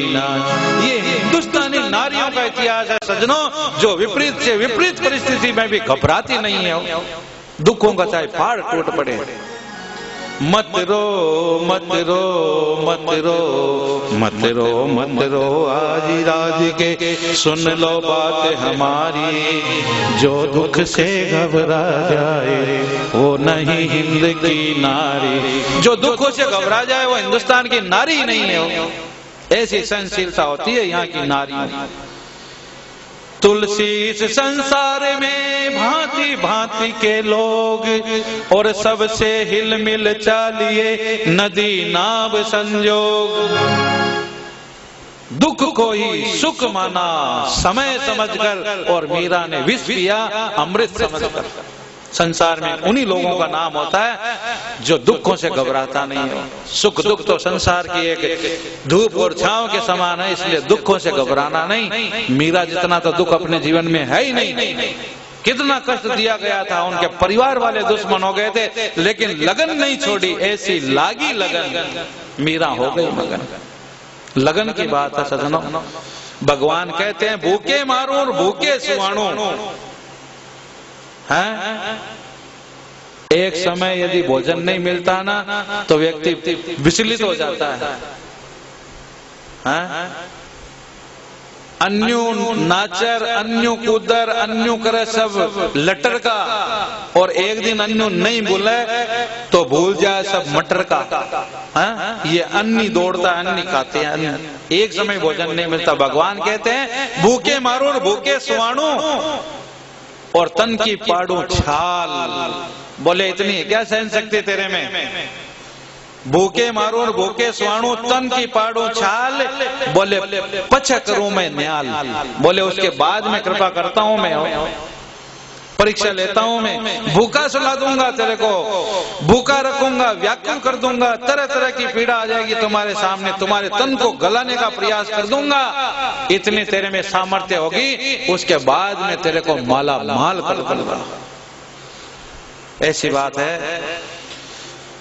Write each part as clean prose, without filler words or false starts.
ये हिंदुस्तानी नारियों का इतिहास है सज्जनों, जो विपरीत से विपरीत परिस्थिति में भी घबराती नहीं है, दुखों का चाहे पहाड़ टूट पड़े। मत रो मत रो मत रो मत रो मत रो आज राज के, सुन लो बात हमारी, जो दुख से घबरा जाए वो नहीं हिंद की नारी। जो दुखों से घबरा जाए वो हिंदुस्तान की नारी ही नहीं है। ऐसी सहनशीलता होती है यहाँ की नारियों। तुलसी इस संसार में भांति भांति के लोग, और सबसे हिल मिल चालिए नदी नाव संजोग। दुख को ही सुख माना समय समझकर, और मीरा ने विष पिया अमृत समझकर। संसार में उन्हीं लोगों का नाम होता है जो दुखों से घबराता नहीं है। सुख दुख तो संसार की एक धूप और छांव के समान है, इसलिए दुखों से घबराना नहीं। मीरा जितना तो दुख अपने जीवन में है ही नहीं। कितना कष्ट दिया गया था, उनके परिवार वाले दुश्मन हो गए थे, लेकिन लगन नहीं छोड़ी। ऐसी लागी लगन, मीरा हो गई मगन। लगन की बात है सजनों। भगवान कहते हैं भूखे मारो और भूखे सुवाणो। है? एक समय यदि भोजन नहीं मिलता ना तो व्यक्ति विचलित हो जाता है। अन्यू नाचर, अन्यू कूदर, अन्यू करे सब लटर का, और एक दिन अन्यू नहीं बोले तो भूल जाए सब मटर का। ये अन्नी दौड़ता है, अन्नी खाते हैं, अन्नी। एक समय भोजन नहीं मिलता। भगवान कहते हैं भूखे मारो और भूखे सुवाणो, और तन की पाड़ू छाल। बोले इतनी क्या सहन शक्ति तेरे में? भूखे मारो और भूखे सुवाणु, तन की पाड़ू छाल। बोले पछ करूं मैं न्याल। बोले उसके बाद में कृपा करता हूं मैं, परीक्षा लेता हूं मैं। भूखा सुला दूंगा तेरे को, भूखा रखूंगा, व्याकुल कर दूंगा, तरह तरह की पीड़ा आ जाएगी तुम्हारे सामने, तुम्हारे तन को गलाने का प्रयास कर दूंगा। इतनी तेरे में सामर्थ्य होगी, उसके बाद में तेरे को माला माल कर दूंगा। ऐसी बात है।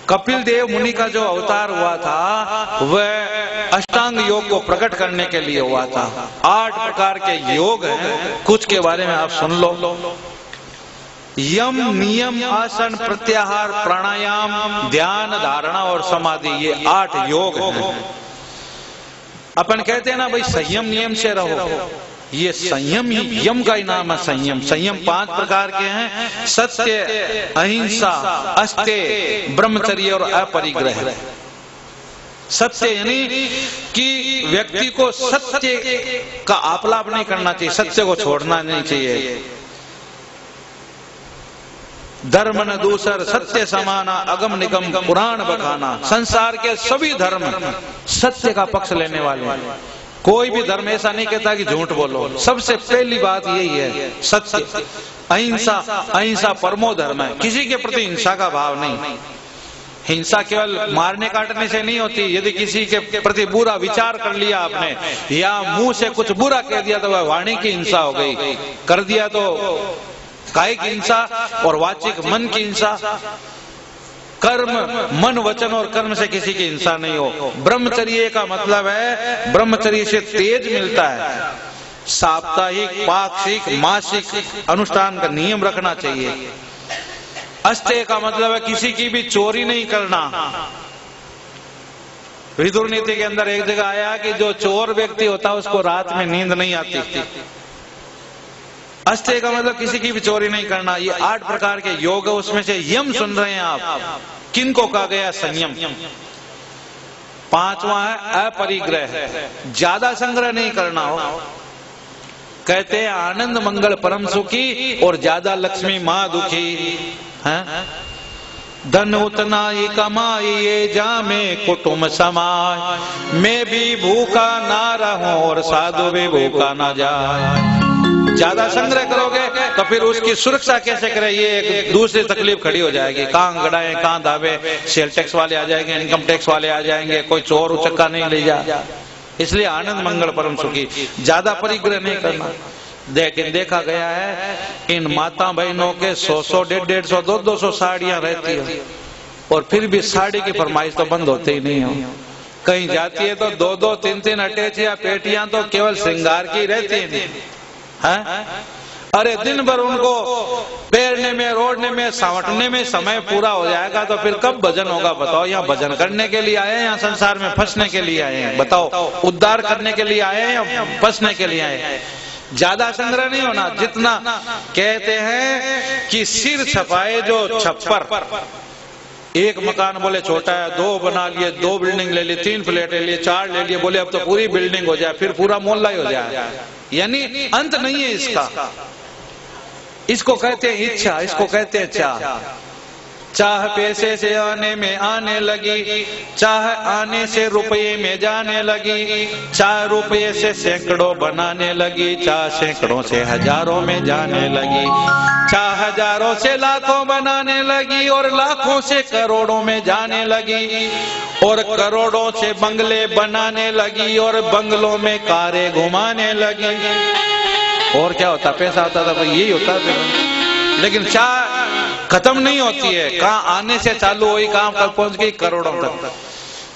कपिल देव मुनि का जो अवतार हुआ था वह अष्टांग योग को प्रकट करने के लिए हुआ था। 8 प्रकार के योग हैं, कुछ के बारे में आप सुन लो। यम, नियम, आसन, प्रत्याहार, प्राणायाम, ध्यान, धारणा और समाधि, ये 8 योग हैं। अपन कहते हैं ना भाई संयम नियम से रहो, ये संयम ही यम का ही नाम है। संयम 5 प्रकार के हैं। सत्य, अहिंसा, अस्तेय, ब्रह्मचर्य और अपरिग्रह। सत्य यानी कि व्यक्ति को सत्य का आपलाप नहीं करना चाहिए, सत्य को छोड़ना नहीं चाहिए। धर्म न दूसर सत्य समाना, अगम निगम पुराण बखाना। संसार के सभी धर्म सत्य का पक्ष लेने वाले। कोई भी धर्म ऐसा नहीं कहता कि झूठ बोलो। सबसे पहली बात यही है सत्य। अहिंसा, अहिंसा परमो धर्म है। किसी के प्रति हिंसा का भाव नहीं। हिंसा केवल मारने काटने से नहीं होती। यदि किसी के प्रति बुरा विचार कर लिया आपने, या मुंह से कुछ बुरा कह दिया तो वह वाणी की हिंसा हो गई। कर दिया तो कायिक हिंसा, और वाचिक मन की हिंसा। कर्म, मन, वचन और कर्म से किसी की हिंसा नहीं हो। ब्रह्मचर्य का मतलब है ब्रह्मचर्य से तेज मिलता है। साप्ताहिक, पाक्षिक, मासिक अनुष्ठान का नियम रखना चाहिए। अस्तेय का मतलब है किसी की भी चोरी नहीं करना। विदुर नीति के अंदर एक जगह आया कि जो चोर व्यक्ति होता है उसको रात में नींद नहीं आती। अस्तेय का मतलब किसी की भी चोरी नहीं करना। ये 8 प्रकार के योग है, उसमें से यम सुन रहे हैं आप। किनको कहा गया? संयम। 5वां है अपरिग्रह, ज्यादा संग्रह नहीं करना हो। कहते हैं आनंद मंगल परम सुखी, और ज्यादा लक्ष्मी माँ दुखी है। धन उतना ही कमाइए जामे कुटुंब समाज, मैं भी भूखा ना रहूं और साधु भी भूखा ना जाए। ज्यादा संग्रह करोगे तो फिर उसकी सुरक्षा कैसे करें, ये एक दूसरी तकलीफ खड़ी हो जाएगी। कहाँ गड़ाए, कहाँ दावे, सेल टैक्स वाले आ जाएंगे, इनकम टैक्स वाले आ जाएंगे, कोई चोर उचक्का नहीं ले जा। इसलिए आनंद मंगल परम सुखी, ज्यादा परिग्रह नहीं करना। लेकिन देखा गया है इन माता बहनों के 100-100, 150-150, 200 साड़ियां रहती है, और फिर भी साड़ी की फरमाइश तो बंद होते ही नहीं हो। कहीं जाती है तो 2-2, 3-3 अटैच या पेटियां तो केवल श्रृंगार की रहती हैं। अरे दिन भर उनको पैरने में, रोड़ने में, सावटने में समय पूरा हो जाएगा तो फिर कब भजन होगा बताओ? यहाँ भजन करने के लिए आए हैं या संसार में फंसने के लिए आए हैं? बताओ, उद्धार करने के लिए आए हैं या फंसने के लिए आए हैं? ज्यादा संग्रह नहीं होना, जितना कहते हैं कि सिर छपाए जो छप्पर। एक मकान बोले छोटा है, 2 बना लिए, 2 बिल्डिंग ले ली, 3 फ्लैट ले लिए, 4 ले लिए, बोले अब तो पूरी बिल्डिंग हो जाए, फिर पूरा मोहल्ला ही हो जाए। यानी अंत नहीं है इसका। इसको कहते हैं इच्छा, इसको कहते हैं चाह। चाह पैसे से आने में आने लगी, चाह आने से रुपये में जाने लगी, चाह रुपये से सैकड़ों बनाने लगी, चाह सैकड़ों से हजारों में जाने लगी, चाह हजारों से लाखों बनाने लगी, और लाखों से करोड़ों में जाने लगी, और करोड़ों से बंगले बनाने लगी, और बंगलों में कारें घुमाने लगी। और क्या होता? पैसा होता था, यही होता था। लेकिन चाह खत्म नहीं होती है, कहाँ आने से चालू हुई, कहाँ तक पहुंच गई? करोड़ों तक।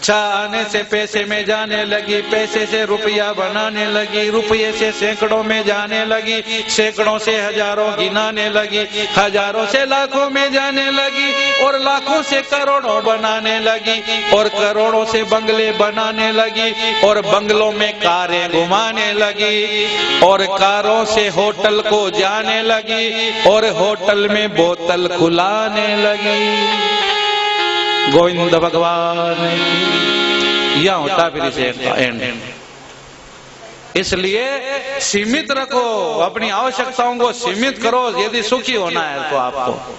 चाह आने से पैसे में जाने लगी, पैसे से रुपया बनाने लगी, रुपये से सैकड़ों में जाने लगी, सैकड़ों से हजारों गिनाने लगी, हजारों से लाखों में जाने लगी, और लाखों से करोड़ों बनाने लगी, और करोड़ों से बंगले बनाने लगी, और बंगलों में कारें घुमाने लगी, और कारों से होटल को जाने लगी, और होटल में बोतल खुलाने लगी। गोविंद भगवान यह होता फिर इसे एंड। इसलिए सीमित रखो, अपनी आवश्यकताओं को सीमित करो। यदि सुखी होना है तो आपको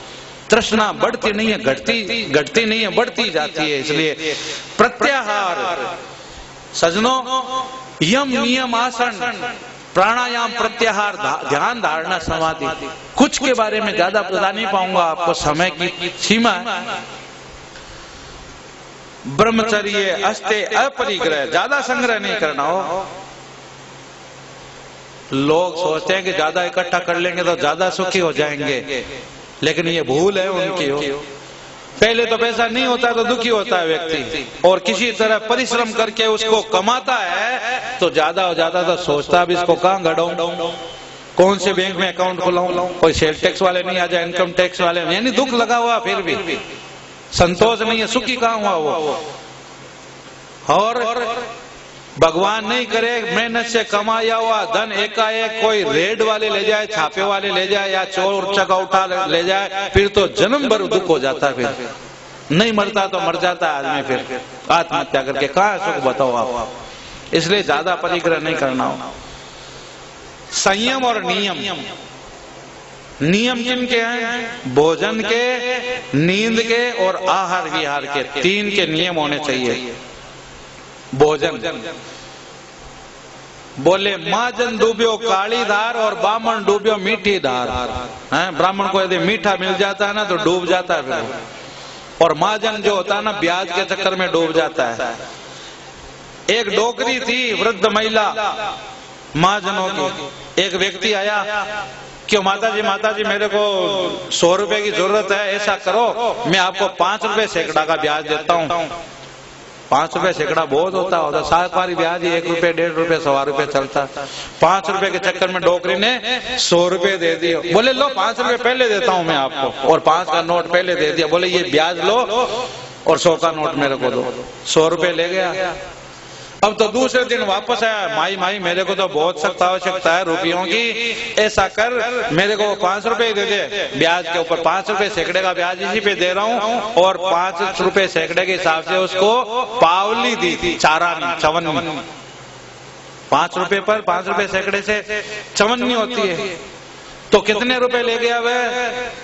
तृष्णा बढ़ती नहीं है, घटती नहीं है, बढ़ती जाती है। इसलिए प्रत्याहार सजनों, यम नियम आसन प्राणायाम प्रत्याहार ध्यान धारणा समाधि, कुछ के बारे में ज्यादा बता नहीं पाऊंगा, आपको समय की सीमा है। ब्रह्मचर्य अस्ते अपरिग्रह, ज्यादा संग्रह नहीं करना हो। लोग सोचते हैं कि ज्यादा इकट्ठा कर लेंगे तो ज्यादा सुखी हो जाएंगे, लेकिन ये भूल है उनकी हो। पहले तो पैसा नहीं होता तो दुखी होता है व्यक्ति, और किसी तरह परिश्रम करके उसको कमाता है तो ज्यादा हो जाता तो सोचता अब इसको कहाँ गढ़ाऊं, कौन से बैंक में अकाउंट खुलाऊं, कोई सेल टैक्स वाले नहीं आ जाए, इनकम टैक्स वाले, यानी दुख लगा हुआ, फिर भी संतोष नहीं है, सुखी कहाँ हुआ वो। और भगवान नहीं करे मेहनत से कमाया हुआ धन एकाएक कोई रेड वाले ले जाए, छापे वाले ले जाए, या चोर चका उठा ले जाए, फिर तो जन्म भर दुख हो जाता है। फिर नहीं मरता तो मर जाता है आदमी, फिर आत्महत्या करके कहाँ सुख बताओ आप। इसलिए ज्यादा परिग्रह नहीं करना हो। संयम और नियम, नियम किनके हैं? भोजन के, नींद के और आहार विहार के, 3 के नियम होने चाहिए। भोजन बोले महाजन डूब्यो काली धार और ब्राह्मण डूब्यो मीठी धार। ब्राह्मण को यदि मीठा मिल जाता है ना तो डूब जाता है फिर, और महाजन जो होता है ना ब्याज के चक्कर में डूब जाता है। एक डोकरी थी, वृद्ध महिला महाजनों की। एक व्यक्ति आया, क्यों माता जी मेरे को 100 रुपए की जरूरत है, ऐसा करो मैं आपको 5 रुपए सैकड़ा का ब्याज देता हूँ। 5 रुपए सैकड़ा बहुत होता है, सरकारी ब्याज ही 1 रुपए, 1.5 रुपए, 1.25 रुपए चलता। 5 रुपए के चक्कर में डोकरी ने 100 रुपए दे दिए। बोले लो 5 रुपए पहले देता हूँ मैं आपको, और 5 का नोट पहले दे दिया। बोले ये ब्याज लो और 100 का नोट मेरे को दो। 100 रुपए ले गया। अब तो दूसरे दिन वापस आया, माई मेरे को तो बहुत सख्त आवश्यकता है रुपयों की, ऐसा कर मेरे को 5 रुपए दे दे ब्याज के ऊपर। 5 रुपए सैकड़े का ब्याज इसी पे दे रहा हूँ, और 5 रुपए सैकड़े के हिसाब से उसको पावली दी थी, चारानी, चवन्नी। 5 रुपए पर 5 रुपए सैकड़े से चवन्नी होती है। तो कितने रुपए ले गया वह?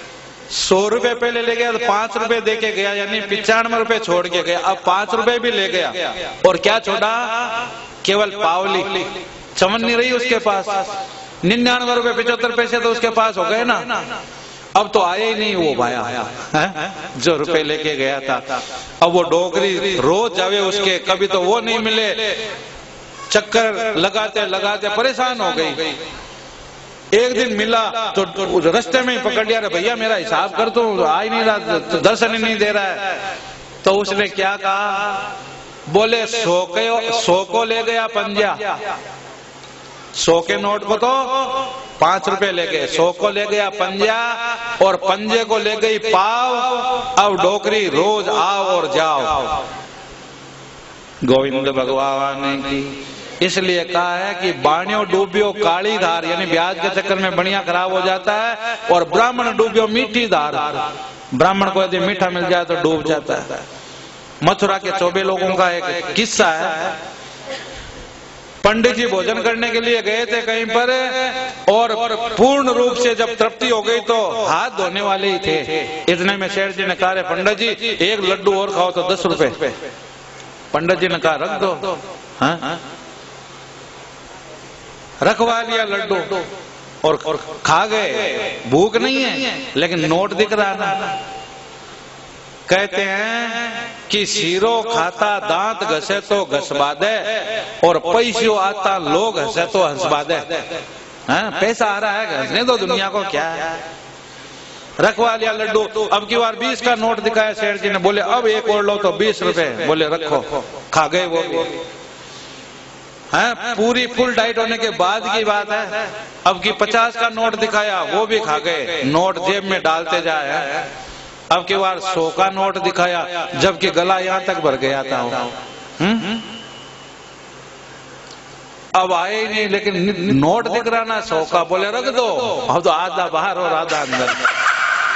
100 रुपए पहले ले गया, तो 5 रुपए दे के गया, यानी 95 रुपए छोड़ के गया। अब 5 रुपए भी ले गया, और क्या छोड़ा? केवल पावली, चवन्नी रही उसके पास। 99 रुपए 75 पैसे तो उसके पास हो गए ना। अब तो आया ही नहीं वो भाया जो रुपए लेके गया था। अब वो डोकरी रोज जावे उसके, कभी तो वो नहीं मिले, चक्कर लगाते लगाते परेशान हो गई। एक दिन मिला तो रास्ते में ही पकड़ लिया, भैया मेरा हिसाब कर, तो आ ही नहीं रहा, दर्शन ही नहीं दे रहा है। तो उसने क्या कहा? बोले 100 को ले गया पंजा, 100 के नोट को तो 5 रुपए ले गए, 100 को ले गया पंजा और पंजे को ले गई पाव। अब डोकरी रोज आओ और जाओ। गोविंद भगवान की इसलिए कहा है कि बाणियों डूबियो काली धार, यानी ब्याज के चक्कर में बढ़िया खराब हो जाता है, और ब्राह्मण डूबियो मीठी धार, ब्राह्मण को यदि मीठा मिल जाए तो डूब जाता है। मथुरा के 24 लोगों का एक किस्सा है। पंडित जी भोजन करने के लिए गए थे कहीं पर, और पूर्ण रूप से जब तृप्ति हो गई तो हाथ धोने वाले ही थे। इतने में शेर जी ने कहा, पंडित जी एक लड्डू और खाओ तो 10 रुपए। पंडित जी ने कहा रख दो। हाँ? रखवा लिया लड्डू और खा गए। भूख नहीं है लेकिन नोट दिख रहा ना। कहते हैं कि शीरो खाता दांत घसे तो घसवा दे, और पैसों आता लोग हंसे तो हंसवा दे। पैसा आ रहा है घसने दो, दुनिया को क्या है। रखवा लिया लड्डू। अब की बार 20 का नोट दिखाया शेर जी ने, बोले अब एक और लो तो 20 रुपए। बोले रखो, खा गए वो भी। पूरी फुल डाइट होने के बाद की बात है। अब की 50 का नोट दिखाया, वो भी खा गए। नोट जेब में डालते जाए। अब की बार 100 का नोट दिखाया, जबकि गला यहां तक भर गया था। अब आए ही नहीं, लेकिन नोट दिख रहा ना 100 का। बोले रख दो, अब तो आधा बाहर और आधा अंदर।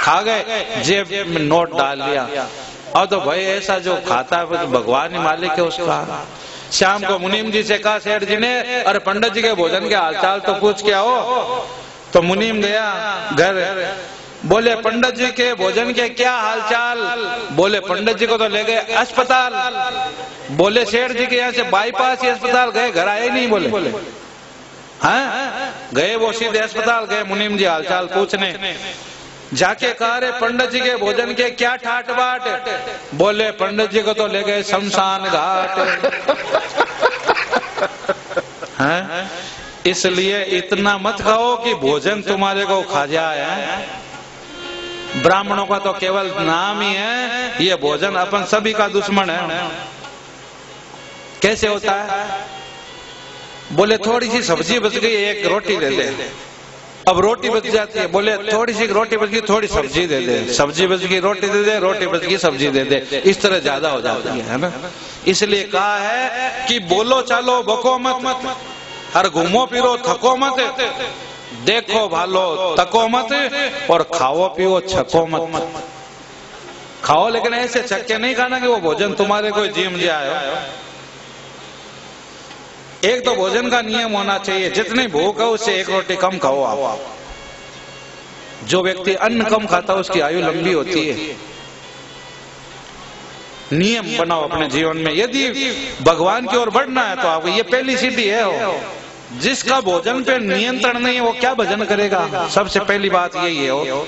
खा गए, जेब में नोट डाल लिया। अब तो भाई ऐसा जो खाता है भगवान ही मालिक है उसका। शाम को मुनीम जी से कहा सेठ जी ने, अरे पंडित जी के भोजन के हालचाल तो पूछ के आओ। तो मुनीम गया घर। बोले पंडित जी के भोजन के क्या हालचाल? बोले पंडित जी को तो ले गए अस्पताल। बोले सेठ जी के यहाँ से बाईपास ही अस्पताल गए, घर आए नहीं। बोले हाँ गए, वो सीधे अस्पताल गए मुनीम जी हालचाल पूछने। जाके कहा रे पंडित जी के भोजन के क्या ठाट बाट? बोले पंडित जी को तो ले गए शमशान घाट। हैं? इसलिए इतना मत खाओ कि भोजन तुम्हारे को खा जाए। ब्राह्मणों का तो केवल नाम ही है, ये भोजन अपन सभी का दुश्मन है। कैसे होता है? बोले थोड़ी सी सब्जी बच गई, एक रोटी दे दे। अब रोटी बच जाती है, बोले थोड़ी सी रोटी बच गई, थोड़ी सब्जी दे दे। सब्जी बच गई, रोटी दे दे, रोटी बच गई, सब्जी दे दे। इस तरह ज्यादा हो जाती है ना। इसलिए कहा है कि बोलो चालो बको मत, हर घूमो फिरो थको मत, देखो भालो तको मत, और खाओ पियो छको मत। खाओ लेकिन ऐसे छक्के नहीं खाना कि वो भोजन तुम्हारे कोई जीम जाए। एक तो भोजन का नियम होना चाहिए, जितनी भूख है उससे एक रोटी कम खाओ आप। जो व्यक्ति अन्न कम खाता है उसकी आयु लंबी होती है। नियम बनाओ अपने जीवन में। यदि भगवान की ओर बढ़ना है तो आपको ये पहली सीढ़ी है। जिसका भोजन पे नियंत्रण नहीं है वो क्या भजन करेगा? सबसे पहली बात यही है।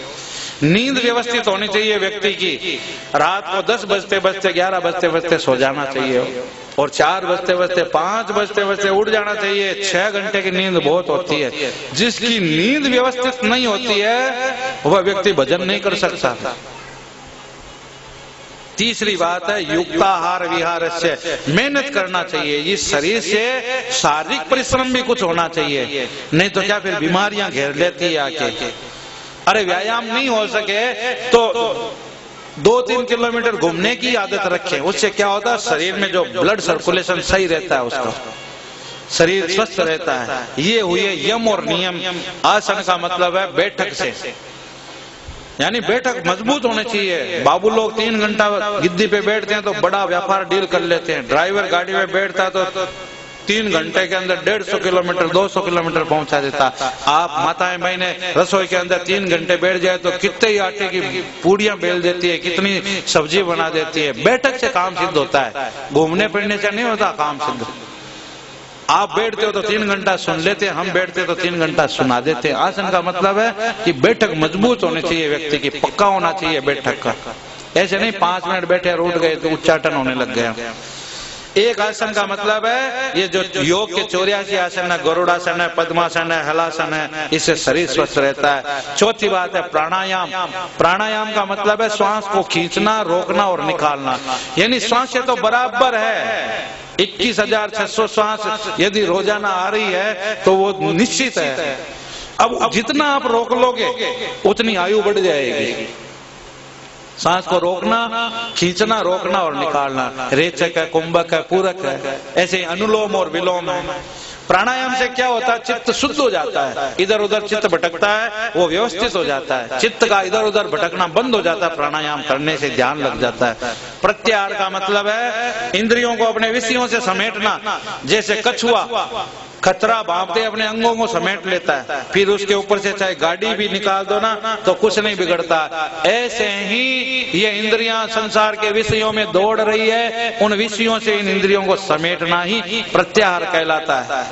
नींद व्यवस्थित होनी चाहिए व्यक्ति की। रात को 10 बजते बजते 11 बजते बजते सो जाना चाहिए, और 4 बजते बजते 5 बजते बजते उठ जाना चाहिए। 6 घंटे की नींद बहुत होती है। जिसकी नींद व्यवस्थित नहीं होती है वह व्यक्ति भजन नहीं कर सकता। तीसरी बात है युक्ताहार विहार से, मेहनत करना चाहिए। इस शरीर से शारीरिक परिश्रम भी कुछ होना चाहिए, नहीं तो क्या फिर बीमारियां घेर लेती है आके। अरे व्यायाम नहीं हो सके तो 2-3 किलोमीटर घूमने की आदत रखें। उससे क्या होता है, शरीर में जो ब्लड सर्कुलेशन सही रहता है, उसका शरीर स्वस्थ रहता है। ये हुए यम और नियम। आसन का मतलब है बैठक से, यानी बैठक मजबूत होनी चाहिए। बाबू लोग 3 घंटा गिद्दी पे बैठते हैं तो बड़ा व्यापार डील कर लेते हैं। ड्राइवर गाड़ी में बैठता है तो 3 घंटे के अंदर 150 किलोमीटर 200 किलोमीटर पहुंचा देता। आप माताएं बहनें रसोई के अंदर 3 घंटे बैठ जाए तो कितने ही आटे की पूड़ियां बेल देती है, कितनी सब्जी बना देती है। बैठक से काम सिद्ध होता है, घूमने फिरने से नहीं होता काम सिद्ध। आप बैठते हो तो 3 घंटा सुन लेते हैं, हम बैठते तो 3 घंटा सुना देते हैं। आसन का मतलब है कि बैठक मजबूत होनी चाहिए व्यक्ति की, पक्का होना चाहिए बैठक का। ऐसे नहीं 5 मिनट बैठे और उठ गए तो उच्चाटन होने लग गया। एक आसन का मतलब है ये जो योग के 84 आसन है, गरुड़ासन है, पद्मासन है, हलासन है, इससे शरीर स्वस्थ रहता है। चौथी बात है प्राणायाम। प्राणायाम का मतलब है श्वास को खींचना, रोकना और निकालना, यानी श्वास से तो बराबर है 21,600 श्वास यदि रोजाना आ रही है तो वो निश्चित है। अब जितना आप रोक लोगे उतनी आयु बढ़ जाएगी। सांस को रोकना, खींचना, रोकना और निकालना, रेचक है, कुंभक है, पूरक है, ऐसे अनुलोम और विलोम है। प्राणायाम से क्या होता है, चित्त शुद्ध हो जाता है, इधर उधर चित्त भटकता है वो व्यवस्थित हो जाता है, चित्त का इधर उधर भटकना बंद हो जाता है, प्राणायाम करने से ध्यान लग जाता है। प्रत्याहार का मतलब है इंद्रियों को अपने विषयों से समेटना, जैसे कछुआ खतरा भांपते अपने अंगों को समेट लेता है, फिर उसके ऊपर से चाहे गाड़ी भी निकाल दो ना तो कुछ नहीं बिगड़ता। ऐसे ही ये इंद्रियां संसार के विषयों में दौड़ रही है, उन विषयों से इन इंद्रियों को समेटना ही प्रत्याहार कहलाता है।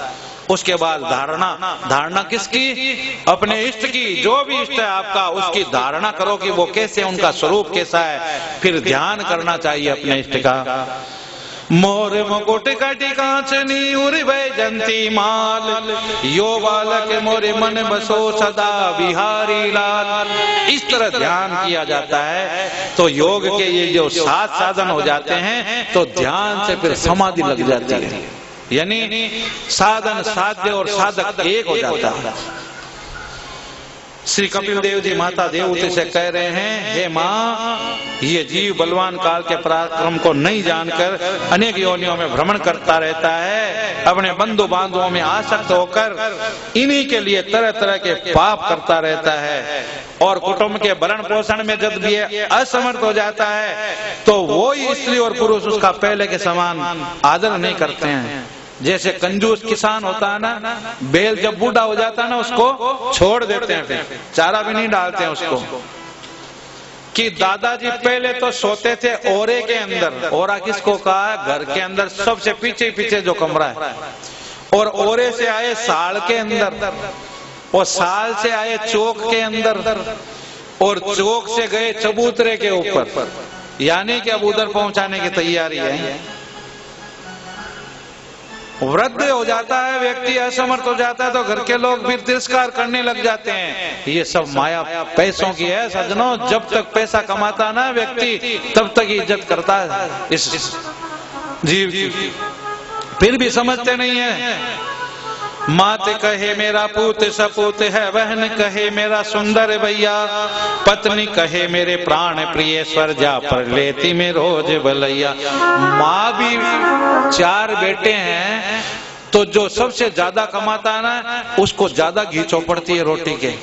उसके बाद धारणा। धारणा किसकी? अपने इष्ट की। जो भी इष्ट है आपका उसकी धारणा करो कि वो कैसे, उनका स्वरूप कैसा है, फिर ध्यान करना चाहिए अपने इष्ट का। मोर मुकुट कटि कांचनी उर वैजंती माल, यो बालक मोरे मन बसो सदा बिहारी लाल। इस तरह ध्यान किया जाता है तो योग के ये जो 7 साधन हो जाते हैं तो ध्यान से फिर समाधि लग जाती है, यानी साधन साध्य और साधक एक हो जाता है। श्री कपिल देव जी माता देवहूति से कह रहे हैं, हे माँ, ये जीव बलवान काल के पराक्रम को नहीं जानकर अनेक योनियों में भ्रमण करता रहता है, अपने बंधु बांधवों में आसक्त होकर इन्हीं के लिए तरह तरह के पाप करता रहता है, और कुटुंब के भरण पोषण में जब भी असमर्थ हो जाता है तो वो ही स्त्री और पुरुष उसका पहले के समान आदर नहीं करते हैं। जैसे कंजूस किसान होता है ना, बैल जब बूढ़ा हो जाता है ना उसको छोड़ देते हैं, फिर चारा भी नहीं डालते हैं उसको। कि दादाजी पहले तो सोते थे ओरे के अंदर। ओरा किसको कहा है? घर के अंदर सबसे पीछे पीछे जो कमरा है, और ओरे से आए साल के अंदर, और साल से आए चौक के अंदर, और चौक से गए चबूतरे के ऊपर, यानी कि अब उधर पहुंचाने की तैयारी है। वृद्ध हो जाता है व्यक्ति, असमर्थ हो जाता है तो घर के लोग फिर तिरस्कार करने लग जाते हैं। ये सब माया पैसों की है सज्जनों। जब तक पैसा कमाता ना व्यक्ति तब तक इज्जत करता है इस जीव की, फिर भी समझते नहीं है। मात कहे मेरा पूत सपूत है, बहन कहे मेरा सुंदर भैया, पत्नी कहे मेरे प्राण प्रिय स्वर जा पर लेती में रोज भलैया। माँ भी 4 बेटे हैं तो जो सबसे ज्यादा कमाता है ना उसको ज्यादा घी चौपड़ती है रोटी के।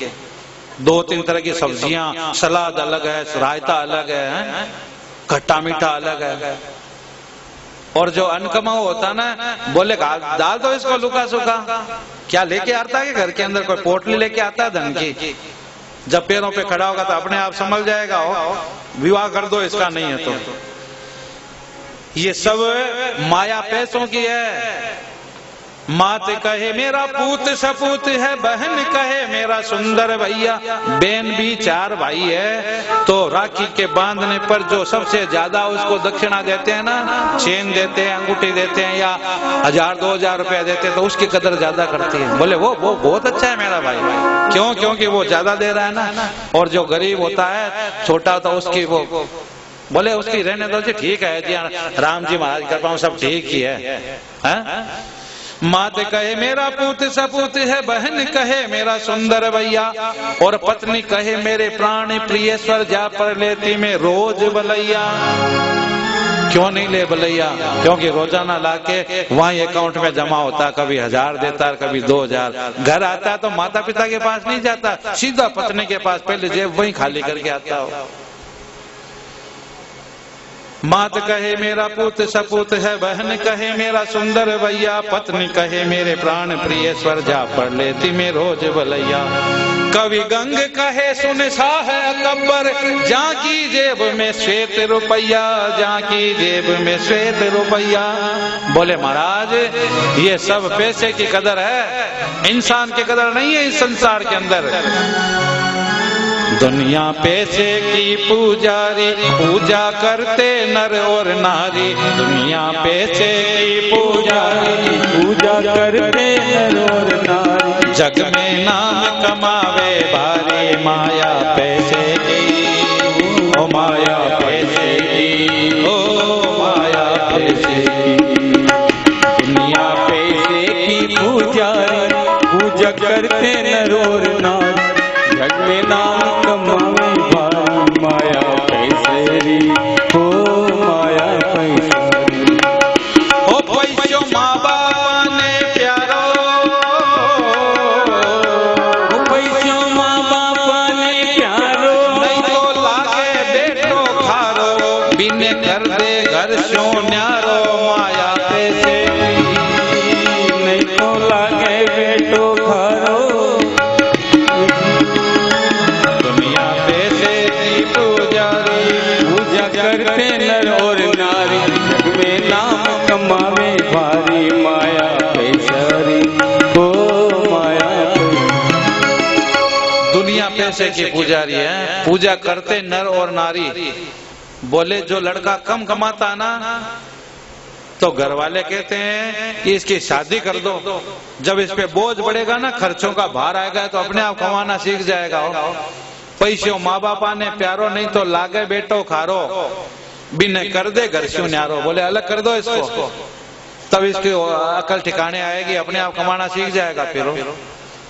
2-3 तरह की सब्जियां, सलाद अलग है, रायता अलग है, खट्टा मीठा अलग है। और जो अनकमाऊ होता ना बोले डाल दो इसको लुका सुखा। क्या लेके आता है घर के अंदर? कोई पोटली लेके आता है धन की? जब पैरों पे खड़ा होगा तो अपने आप समझ जाएगा, विवाह कर दो इसका नहीं है तो। ये सब माया पैसों की है। मात कहे मेरा पूत सपूत है, बहन कहे मेरा सुंदर भैया। बहन भी 4 भाई है तो राखी के बांधने पर जो सबसे ज्यादा उसको दक्षिणा देते हैं ना, चेन देते हैं, अंगूठी देते हैं, या 1000-2000 रुपया देते हैं तो उसकी कदर ज्यादा करती है। बोले वो बहुत अच्छा है मेरा भाई। क्यों? क्योंकि वो ज्यादा दे रहा है ना। और जो गरीब होता है छोटा तो उसकी वो बोले उसकी रहने दो जी, ठीक है जी, राम जी महाराज कर पाऊं सब ठीक ही है। मात कहे मेरा पूत सपूत है, बहन कहे मेरा सुंदर भैया, और पत्नी कहे मेरे प्राण प्रिय स्वर जा पर लेती में रोज भलैया। क्यों नहीं ले भलैया? क्योंकि रोजाना लाके वहीं अकाउंट में जमा होता, कभी 1000 देता है, कभी 2000। घर आता है तो माता पिता के पास नहीं जाता, सीधा पत्नी के पास, पहले जेब वहीं खाली करके आता हो। मात कहे मेरा पूत सपूत है, बहन कहे मेरा सुंदर भैया, पत्नी कहे मेरे प्राण प्रिय स्वर जा पर लेती में रोज भलैया। कवि गंग कहे सुन साह अकबर, जा की जेब में श्वेत रुपया, जा की जेब में श्वेत रुपया। बोले महाराज ये सब पैसे की कदर है, इंसान की कदर नहीं है इस संसार के अंदर। दुनिया पैसे की पुजारी, पूजा करते नर और नारी। दुनिया पैसे की पुजारी, पूजा करते नर और नारी। जग में नाम कमावे भारी, माया पैसे की, ओ माया पैसे की, ओ माया पैसे की। दुनिया पैसे की पुजारी, पूजा करते नर और नारी। जग में नाम कमावे भारी, माया पैसेरी, ओ माया पैसेरी। ओ पैसो माँ बाप ने प्यारो, ओ पैसो माँ बाप ने प्यारो। नहीं तो लागे बेटो खारो, बिने कर दे घर सो न्यारो, माया पैसे की। नहीं तो लागे बेटो खारो। दुनिया पैसे की पुजारी, पूजा करते नर और नारी। जग में नाम कमावे भारी, माया पैसेरी, ओ माया पैसेरी। दुनिया पैसे की पुजारी है। पूजा करते नर और नारी। बोले जो लड़का कम कमाता है ना, तो घर वाले कहते हैं कि इसकी शादी कर दो। जब इस पे बोझ बढ़ेगा ना, खर्चों का भार आएगा, तो अपने आप कमाना सीख जाएगा। पैसों माँ बापा ने प्यारो, नहीं तो लागे बेटो खारो, बिन कर दे घर स्यों न्यारो। बोले अलग कर दो इसको, तब इसकी अकल ठिकाने आएगी, अपने आप कमाना सीख जाएगा। फिर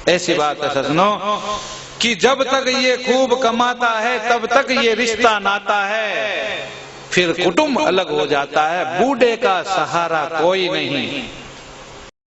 ऐसी बात है सजनो कि जब तक ये खूब कमाता है तब तक ये रिश्ता नाता है, फिर कुटुंब अलग हो जाता है। बूढ़े का सहारा कोई नहीं।